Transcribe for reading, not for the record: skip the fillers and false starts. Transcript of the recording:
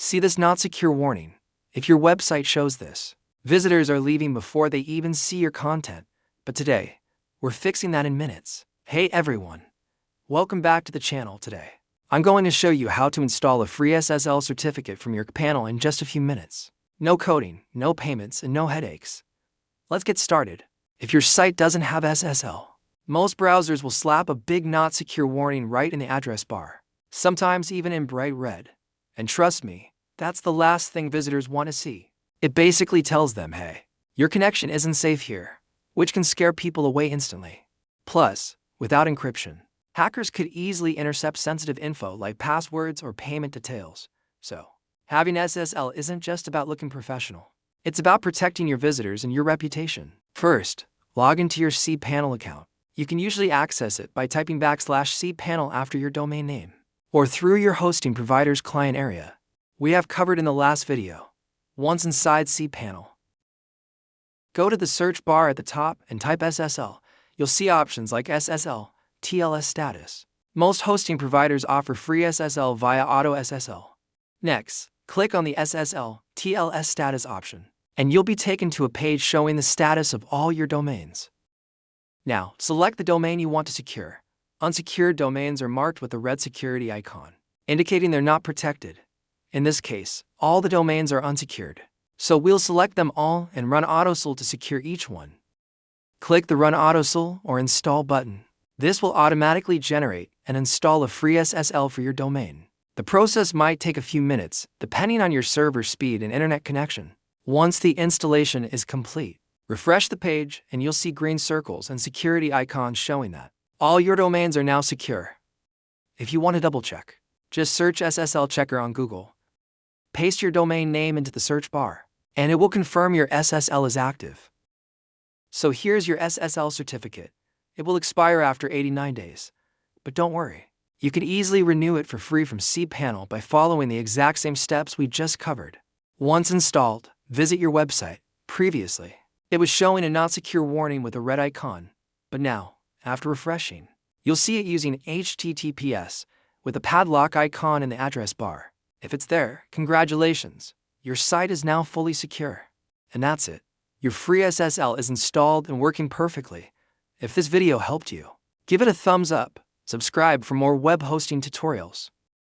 See this not secure warning? If your website shows this, visitors are leaving before they even see your content. But today, we're fixing that in minutes. Hey everyone, welcome back to the channel. Today, I'm going to show you how to install a FreeSSL certificate from your cPanel in just a few minutes. No coding, no payments, and no headaches. Let's get started. If your site doesn't have SSL, most browsers will slap a big not secure warning right in the address bar, sometimes even in bright red. And trust me, that's the last thing visitors want to see. It basically tells them, hey, your connection isn't safe here, which can scare people away instantly. Plus, without encryption, hackers could easily intercept sensitive info like passwords or payment details. So, having SSL isn't just about looking professional. It's about protecting your visitors and your reputation. First, log into your cPanel account. You can usually access it by typing /cPanel after your domain name, or through your hosting provider's client area. We have covered in the last video. Once inside cPanel, go to the search bar at the top and type SSL. You'll see options like SSL, TLS status. Most hosting providers offer FreeSSL via Auto SSL. Next, click on the SSL, TLS status option, and you'll be taken to a page showing the status of all your domains. Now, select the domain you want to secure. Unsecured domains are marked with a red security icon, indicating they're not protected. In this case, all the domains are unsecured. So we'll select them all and run AutoSSL to secure each one. Click the Run AutoSSL or Install button. This will automatically generate and install a FreeSSL for your domain. The process might take a few minutes, depending on your server speed and internet connection. Once the installation is complete, refresh the page and you'll see green circles and security icons showing that all your domains are now secure. If you want to double check, just search SSL Checker on Google. Paste your domain name into the search bar, and it will confirm your SSL is active. So here's your SSL certificate. It will expire after 89 days. But don't worry, you can easily renew it for free from cPanel by following the exact same steps we just covered. Once installed, visit your website. Previously, it was showing a not secure warning with a red icon, but now, after refreshing, you'll see it using HTTPS with a padlock icon in the address bar. If it's there, congratulations, your site is now fully secure. And that's it. Your FreeSSL is installed and working perfectly. If this video helped you, give it a thumbs up, subscribe for more web hosting tutorials.